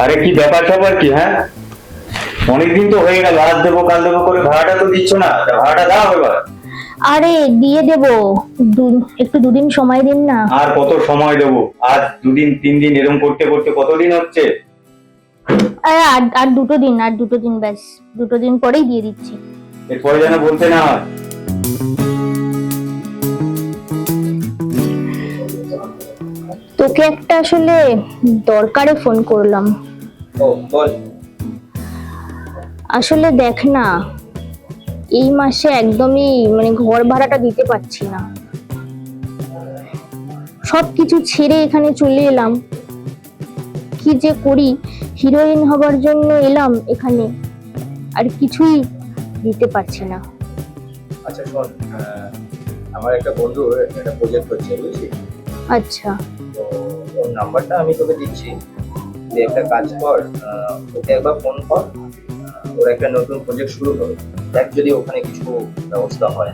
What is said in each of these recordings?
আরে কি ব্যাপার ট্যাপার কি? হ্যাঁ, অনেকদিন তো হয়ে গেল, আজ দেবো কাল দেবো করে ভাড়াটা তো দিচ্ছ না, তা ভাড়াটা দাও এবার। আরে দিয়ে দেবো, একটু দুদিন সময় দিন না। আর কত সময় দেবো? আজ দুদিন তিন দিন এরকম করতে করতে কতদিন হচ্ছে? আরে আর দুটো দিন ব্যাস, দুটো দিন পরেই দিয়ে দিচ্ছি। এরপরে যেন বলতে না হয়। তোকে একটা আসলে দরকারে ফোন করলাম। ও বল। আসলে দেখ না, এই মাসে একদমই মানে ঘর ভাড়াটা দিতে পারছি না। সবকিছু ছেড়ে এখানে চলে এলাম, কি যে করি। হিরোইন হবার জন্য এলাম এখানে, আর কিছুই দিতে পারছি না। আচ্ছা শোন, আমার একটা বন্ধু একটা প্রজেক্ট হচ্ছে বুঝলি, আচ্ছা তো ওর নাম্বারটা আমি তোকে দিচ্ছি। তুই একটা কাজ কর, ওকে একবার ফোন কর, ওর একটা নতুন প্রজেক্ট শুরু কর, দেখ যদি ওখানে কিছু ব্যবস্থা হয়।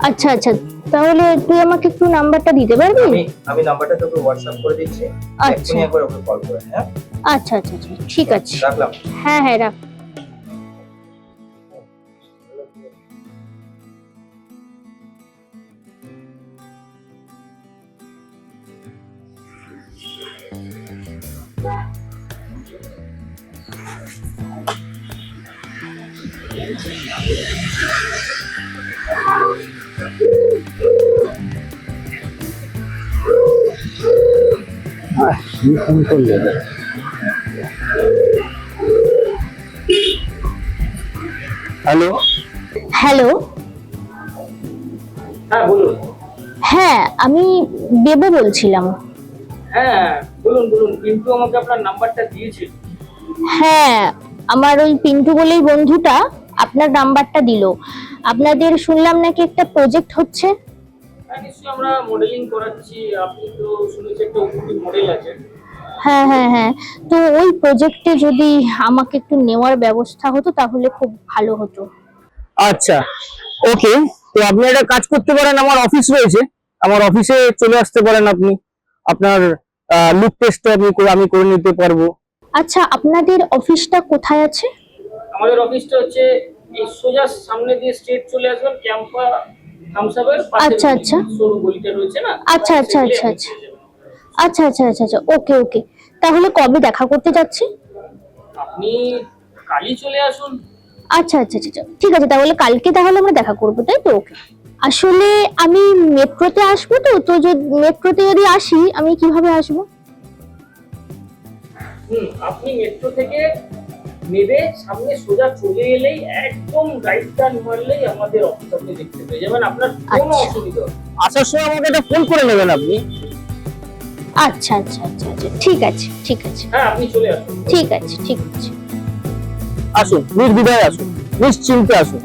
আচ্ছা আচ্ছা, তাহলে তুই আমাকে একটু নাম্বারটা দিতে পারবি? আমি নাম্বারটা তোকে হোয়াটসঅ্যাপ করে দিচ্ছি, আচ্ছা। এক্ষুনি একবার ওকে কল করে। হ্যাঁ আচ্ছা আচ্ছা আচ্ছা, ঠিক আছে। রাখলাম। হ্যাঁ হ্যাঁ, রাখ। ফোন করলে? হ্যালো। হ্যালো, হ্যাঁ বলুন। হ্যাঁ আমি দেবু বলছিলাম। হ্যাঁ বলুন বলুন, কিন্তু আমাকে আপনার নাম্বারটা দিয়েছিল। হ্যাঁ, আমার ওই পিন্টু বলেই বন্ধুটা আপনার নাম্বারটা দিল। আপনাদের শুনলাম নাকি একটা প্রজেক্ট হচ্ছে। হ্যাঁ নিশ্চয়ই, আমরা মডেলিং করাচ্ছি। আপনি তো শুনেছি একটা উপকূল মডেল আছে। হ্যাঁ হ্যাঁ হ্যাঁ, তো ওই প্রজেক্টে যদি আমাকে একটু নেওয়ার ব্যবস্থা হতো তাহলে খুব ভালো হতো। আচ্ছা, ওকে। তো আপনি একটা কাজ করতে পারেন, আমার অফিস রয়েছে, আমার অফিসে চলে আসতে পারেন। আপনি আপনার লুক টেস্ট আমি করে নিতে পারবো। আচ্ছা, আপনাদের অফিসটা কোথায় আছে? আমাদের অফিসটা হচ্ছে এই সোজা সামনে দিয়ে স্ট্রেট চলে আসবেন, ক্যাম্পা থামসাবের পাশে আচ্ছা, আচ্ছা। সরু গলিটা রয়েছে না। আচ্ছা আচ্ছা আচ্ছা আচ্ছা আচ্ছা আচ্ছা আচ্ছা আচ্ছা, ওকে ওকে। তাহলে কবে দেখা করতে যাচ্ছি? আপনি কালই চলে আসুন। আচ্ছা আচ্ছা আচ্ছা আচ্ছা, ঠিক আছে, তাহলে কালকে তাহলে আমরা দেখা করবো, তাই তো? ওকে। আসলে আমি মেট্রোতে আসবো, তো যদি মেট্রোতে যদি আসি আমি কিভাবে আসবো? আপনি মেট্রো থেকে নেমে সামনে সোজা চলে এলেই একদম রাইট টার্ন মারলেই আমাদের অফিস আপনি দেখতে পেয়ে যাবেন। আপনার কোনো আচ্ছা। অসুবিধা হবে না। আসার সময় আমাকে একটা ফোন করে নেবেন আপনি। আচ্ছা আচ্ছা আচ্ছা আচ্ছা, ঠিক আছে ঠিক আছে হ্যাঁ আপনি চলে আসুন। ঠিক আছে ঠিক আছে। আসুন, নির্দ্বিধায় আসুন, নিশ্চিন্তে আসুন।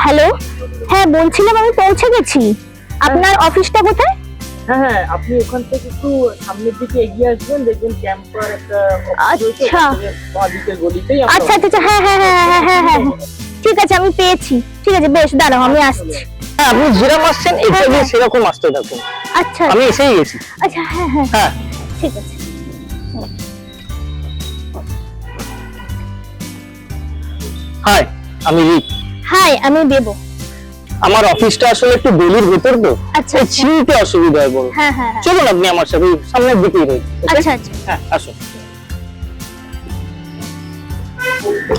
হ্যালো, হ্যাঁ বলছিলাম আমি পৌঁছে গেছি। আপনার অফিসটা কোথায়? হ্যাঁ হ্যাঁ, আপনি ওখান থেকে একটু সামনের দিকে এগিয়ে আসবেন, দেখবেন ক্যাম্পার একটা অফিস রয়েছে, আচ্ছা। ওখান থেকে বাঁ দিকের গলিতেই আমরা আচ্ছা আচ্ছা আচ্ছা, হ্যাঁ হ্যাঁ হ্যাঁ হ্যাঁ হ্যাঁ হ্যাঁ, ঠিক আছে আমি পেয়েছি। ঠিক আছে, বেশ, দাঁড়াও আমি আসছি। হ্যাঁ, আপনি যেরকম আসছেন এটা দিয়ে সেরকম আসতে থাকুন। আচ্ছা আমি এসেই গেছি। আচ্ছা, হ্যাঁ হ্যাঁ হ্যাঁ, ঠিক আছে। হাই, আমি রিক। হাই, আমি দেবো। আমার অফিসটা আসলে একটু গলির ভেতর তো, আচ্ছা, এই আচ্ছা। চিনতে অসুবিধা হয় বড়। হ্যাঁ হ্যাঁ হ্যাঁ, চলুন আপনি আমার সাথে, ওই সামনের দিকেই রয়েছে। আচ্ছা আচ্ছা হ্যাঁ, আসুন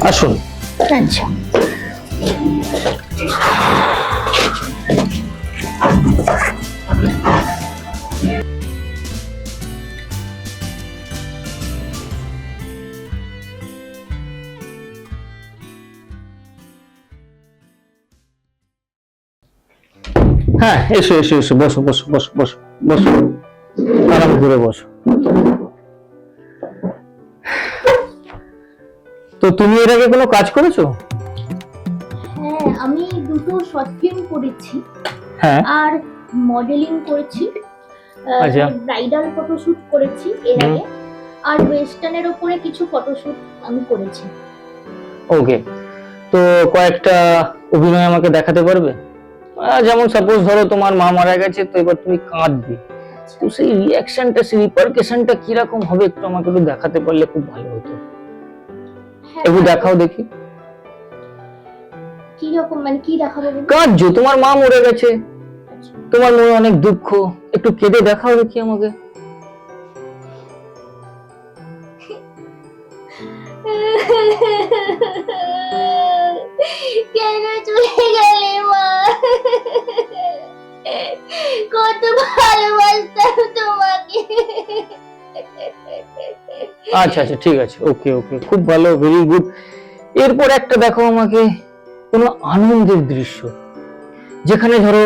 আসুন। আচ্ছা। হ্যাঁ, এসো এসো এসো, বসো বসো বসো বসো বসো, আরাম করে বসো। তো তুমি এর আগে কোনো কাজ করেছো? হ্যাঁ, আমি দুটো শর্ট ফিল্ম করেছি হ্যাঁ। আর মডেলিং করেছি, আচ্ছা। ব্রাইডাল ফটোশুট করেছি এর আগে, আর ওয়েস্টার্নের উপরে কিছু ফটোশুট আমি করেছি। ওকে, তো কয়েকটা অভিনয় আমাকে দেখাতে পারবে? যেমন সাপোজ ধরো তোমার মা মারা গেছে, তো এবার তুমি কাঁদবে, তো সেই রিঅ্যাকশনটা, সেই রিপারকেশনটা কিরকম হবে একটু আমাকে একটু দেখাতে পারলে খুব ভালো হতো। হ্যাঁ, একটু দেখাও দেখি। কি রকম মানে কি দেখাবো বলুন? কাঁদছো, তোমার মা মরে গেছে, তোমার মনে অনেক দুঃখ, একটু কেঁদে দেখাও দেখি আমাকে। কেন চলে গেলে মা? কত ভালোবাসতাম তোমাকে। আচ্ছা আচ্ছা, ঠিক আছে, ওকে ওকে, খুব ভালো, ভেরি গুড। এরপর একটা দেখো আমাকে কোনো আনন্দের দৃশ্য, যেখানে ধরো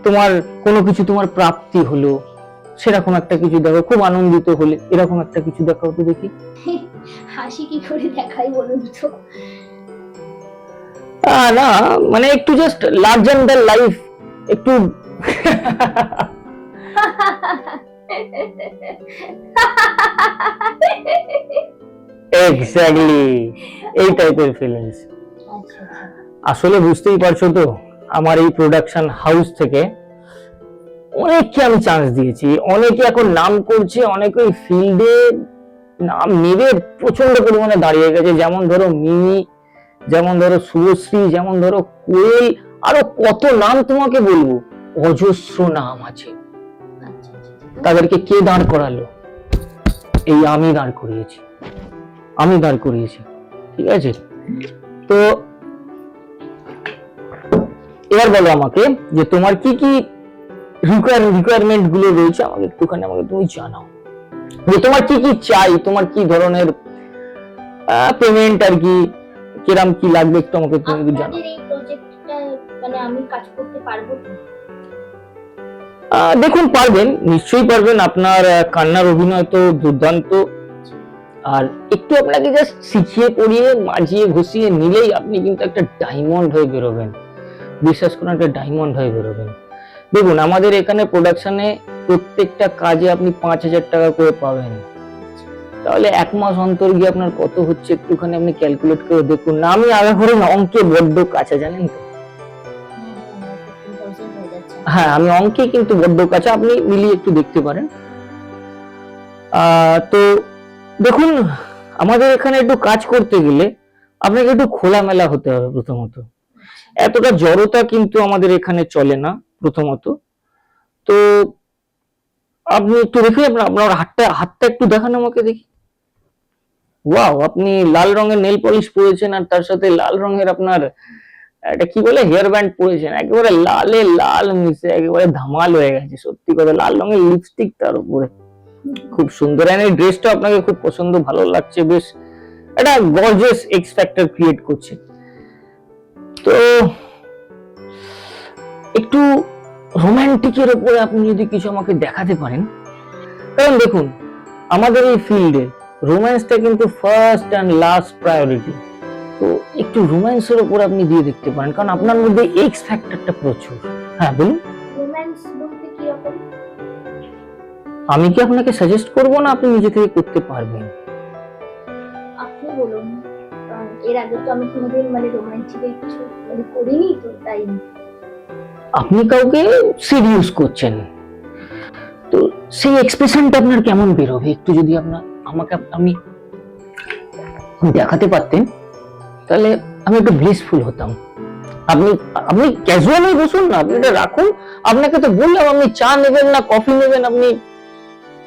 তোমার কোনো কিছু তোমার প্রাপ্তি হলো, সেরকম একটা কিছু দেখো, খুব আনন্দিত হলে এরকম একটা কিছু দেখাও তো দেখি। হাসি কি করে দেখাই বলুন তো? না মানে একটু জাস্ট লার্জার দ্যান লাইফ, একটু এক্স্যাক্টলি এই টাইপের ফিলিংস। আসলে বুঝতেই পারছো তো, আমার এই প্রোডাকশন হাউস থেকে অনেককে আমি চান্স দিয়েছি, অনেকে এখন নাম করছে, অনেকে ওই ফিল্ডে নাম নেবে প্রচন্ড পরিমাণে দাঁড়িয়ে গেছে, যেমন ধরো মিমি, যেমন ধরো শুভশ্রী, যেমন ধরো কোয়েল, আরো কত নাম তোমাকে বলবো, অজস্র নাম আছে। তাদেরকে কে দাঁড় করালো? এই আমি দাঁড় করিয়েছি, আমি দাঁড় করিয়েছি, ঠিক আছে? তো এবার বলো আমাকে যে তোমার কি কি রিকোয়ারমেন্ট গুলো রয়েছে, আমাকে একটুখানি আমাকে তুমি জানাও, যে তোমার কি কি চাই, তোমার কি ধরনের পেমেন্ট আর কি, কিরম কি লাগবে একটু আমাকে তুমি একটু জানাও। আপনাদের এই প্রজেক্টটা মানে আমি কাজ করতে পারবো তো? দেখুন, পারবেন, নিশ্চয়ই পারবেন। আপনার কান্নার অভিনয় তো দুর্দান্ত, আর একটু আপনাকে জাস্ট শিখিয়ে পড়িয়ে মাজিয়ে ঘষিয়ে নিলেই আপনি কিন্তু একটা ডায়মন্ড হয়ে বেরোবেন, বিশ্বাস করুন, একটা ডায়মন্ড হয়ে বেরোবেন। দেখুন, আমাদের এখানে প্রোডাকশনে প্রত্যেকটা কাজে আপনি 5,000 টাকা করে পাবেন, তাহলে 1 মাস অন্তর গিয়ে আপনার কত হচ্ছে একটুখানি আপনি ক্যালকুলেট করে দেখুন না। আমি আগে করে অঙ্কে বড্ড কাছে, জানেন তো? হ্যাঁ, আমি অঙ্কে কিন্তু বড্ড কাছে, আপনি মিলিয়ে একটু দেখতে পারেন। তো দেখুন, আমাদের এখানে একটু কাজ করতে গেলে আপনাকে একটু খোলামেলা হতে হবে প্রথমত, এতটা জড়তা কিন্তু আমাদের এখানে চলে না প্রথমত। তো আপনি একটু দেখে আপনার হাতটা একটু দেখান আমাকে দেখি। ওয়াও, আপনি লাল রঙের নেল পলিশ পরেছেন, আর তার সাথে লাল রঙের আপনার এটা কি বলে হেয়ার ব্যান্ড পরেছেন, একেবারে লালে লাল মিশে একেবারে ধামাল হয়ে গেছে, সত্যি কথা। লাল রঙের লিপস্টিক তার উপরে, খুব সুন্দর। আর এই ড্রেসটা আপনাকে খুব পছন্দ, ভালো লাগছে, বেশ একটা গর্জিয়াস এক্স ফ্যাক্টর ক্রিয়েট করছে। তো একটু রোমান্টিকের উপরে আপনি যদি কিছু আমাকে দেখাতে পারেন, কারণ দেখুন আমাদের এই ফিল্ডে রোম্যান্সটা কিন্তু ফার্স্ট অ্যান্ড লাস্ট প্রায়োরিটি। তো একটু রোম্যান্সের উপর আপনি দিয়ে দেখতে পারেন, কারণ আপনার মধ্যে এক্স ফ্যাক্টরটা প্রচুর। হ্যাঁ বলুন। রোম্যান্স বলতে কি রকম? আমি কি আপনাকে সাজেস্ট করব না, আপনি নিজে থেকে করতে পারবেন? আপনি বলুন, এর আগে তো আমি কোনোদিন মানে রোমান্টিক কিছু মানে করিনি, তো তাই। আপনি কাউকে সিরিয়াস করছেন, তো সেই এক্সপ্রেশনটা আপনার কেমন বেরোবে একটু যদি আমাকে আপনি দেখাতে পারতেন, তাহলে আমি একটু ব্লিসফুল হতাম। আপনি ক্যাজুয়ালি বসুন না, আপনি এটা রাখুন। আপনাকে তো বললাম, আপনি চা নেবেন না কফি নেবেন, আপনি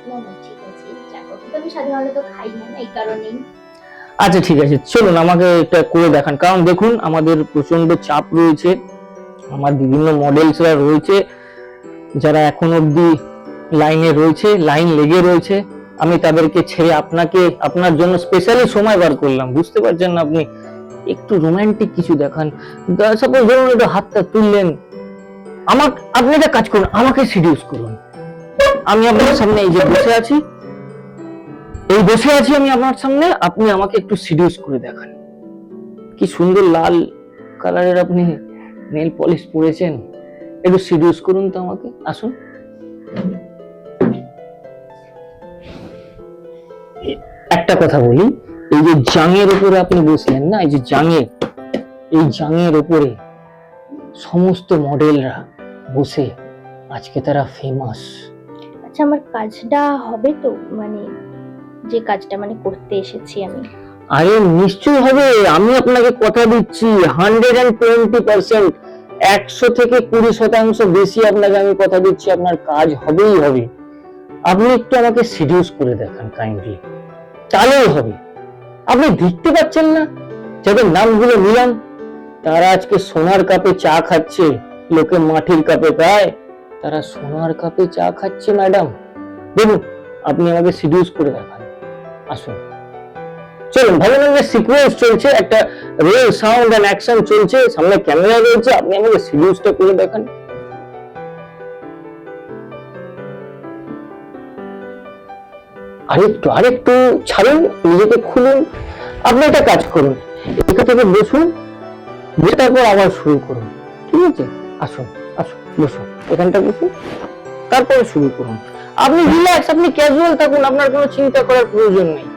না না ঠিক আছে, চা কফি তো আমি সাধারণত খাই না, এই কারণেই। আচ্ছা ঠিক আছে, চলুন আমাকে এটা করে দেখান। কারণ দেখুন আমাদের প্রচন্ড চাপ রয়েছে, আমার বিভিন্ন মডেলসরা রয়েছে যারা এখন অব্দি লাইনে রয়েছে, লাইন লেগে রয়েছে। আমি তাদেরকে ছেড়ে আপনার জন্য স্পেশালি সময় বার করলাম, বুঝতে পারছেন না আপনি? একটু রোমান্টিক কিছু দেখান। সাপোজ ধরুন একটু হাতটা তুললেন, আপনি একটা কাজ করুন, আমাকে সিডিউস করুন। আমি আপনার সামনে এই যে বসে আছি, আমি আপনার সামনে, আপনি আমাকে একটু সিডিউস করে দেখান। কি সুন্দর লাল কালারের আপনি নেল পলিশ পরেছেন, একটু সিডিউস করুন তো আমাকে। আসুন। একটা কথা বলি, এই যে জাঙের উপরে আপনি বসলেন না, এই যে জাঙের উপরে সমস্ত মডেলরা বসে আজকে তারা ফেমাস। আচ্ছা, আমার কাজটা হবে তো, মানে যে কাজটা মানে করতে এসেছি আমি? আরে নিশ্চয়ই হবে, আমি আপনাকে কথা দিচ্ছি 120%, 100 থেকে 20% বেশি আপনাকে আমি কথা দিচ্ছি, আপনার কাজ হবেই হবে। আপনি একটু আমাকে সিডিউস করে দেখান কাইন্ডলি, তাহলেই হবে। আপনি দেখতে পাচ্ছেন না যাদের নামগুলো নিলাম তারা আজকে সোনার কাপে চা খাচ্ছে, লোকে মাটির কাপে খায়, তারা সোনার কাপে চা খাচ্ছে ম্যাডাম। দেখুন, আপনি আমাকে সিডিউস করে দেখান। আসুন, চলুন। ভালো ভালো সিকোয়েন্স চলছে, একটা রিয়েল সাউন্ড এন্ড অ্যাকশন চলছে, সামনে ক্যামেরা রয়েছে, আপনি আমাকে সিডিউসটা করে দেখান। আরেকটু ছাড়ুন, নিজেকে খুলুন। আপনি একটা কাজ করুন, এখান থেকে বসুন, বসে তারপর আবার শুরু করুন, ঠিক আছে? আসুন, বসুন, এখানটা বসুন, তারপরে শুরু করুন। আপনি রিল্যাক্স, আপনি ক্যাজুয়াল থাকুন, আপনার কোনো চিন্তা করার প্রয়োজন নেই।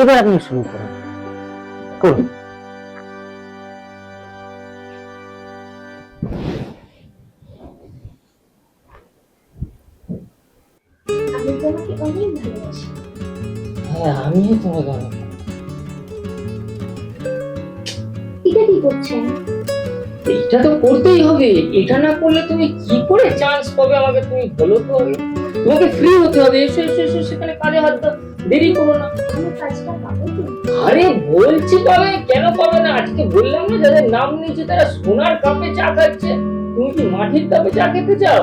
এবার আপনি শুরু করুন। আমি তোমাকে অনেক ভালোবাসি। হ্যাঁ, আমিও তোমাকে অনেক। এটা কি করছেন? এটা তো করতেই হবে, এটা না করলে তুমি কি করে চান্স পাবে আমাকে, তুমি বলো তো আগে। তোমাকে ফ্রি হতে হবে, এসো এসো এসো, সেখানে কাজে হাত দাও, দেরি করো না। আমি কাজটা পাবো তো? আরে বলছি পাবে, কেন পাবে না? আজকে বললাম না, যাদের নাম নিয়েছে তারা সোনার কাপে চা খাচ্ছে, তুমি কি মাটির কাপে চা খেতে চাও?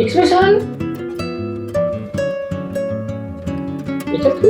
এক্সপ্রেশন, এটা কি?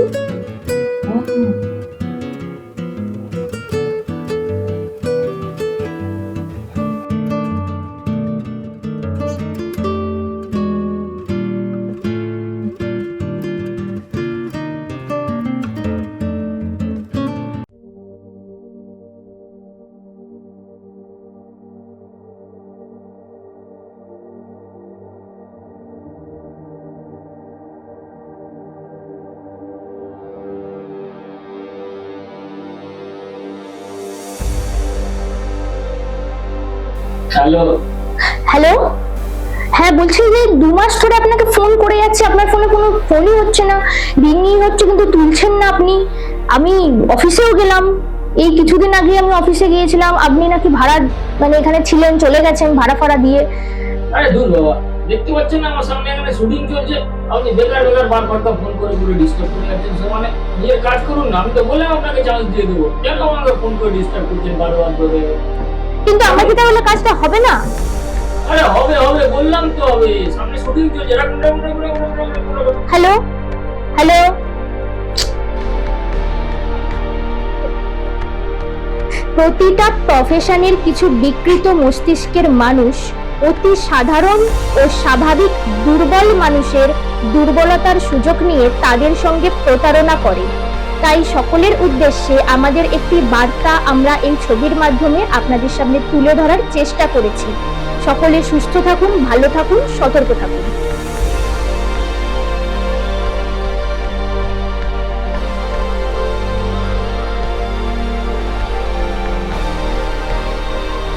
হ্যালো, হ্যালো, হ্যাঁ বলছি যে 2 মাস ধরে আপনাকে ফোন করে যাচ্ছে, আপনার ফোনে কোনো ফোনই হচ্ছে না, রিংই হচ্ছে কিন্তু তুলছেন না আপনি। আমি অফিসেও গেলাম, এই কিছুদিন আগে আমি অফিসে গিয়েছিলাম, আপনি নাকি ভাড়া মানে এখানে ছিলেন, চলে গেছেন ভাড়া ফাড়া দিয়ে। আরে দূর বাবা, দেখতে পাচ্ছেন না আমার সামনে এখানে শুটিং চলছে, আপনি বেকার বারবার ফোন করে ডিস্টার্ব করে যাচ্ছেন। মানে নিজের কাজ করুন না, আমি তো বললাম আপনাকে চান্স দিয়ে দেবো, কেন আমাকে ফোন করে ডিস্টার্ব করছেন বারবার করে? কিন্তু আমার কি তাহলে কাজটা হবে না? আরে হবে হবে, বললাম তো হবে, সামনে শুটিং চলছে। হ্যালো হ্যালো, প্রতিটা প্রফেশনের কিছু বিকৃত মস্তিষ্কের মানুষ অতি সাধারণ ও স্বাভাবিক দুর্বল মানুষের দুর্বলতার সুযোগ নিয়ে তাদের সঙ্গে প্রতারণা করে। তাই সকলের উদ্দেশ্যে আমাদের একটি বার্তা আমরা এই ছবির মাধ্যমে আপনাদের সামনে তুলে ধরার চেষ্টা করেছি। সকলে সুস্থ থাকুন, ভালো থাকুন, সতর্ক থাকুন।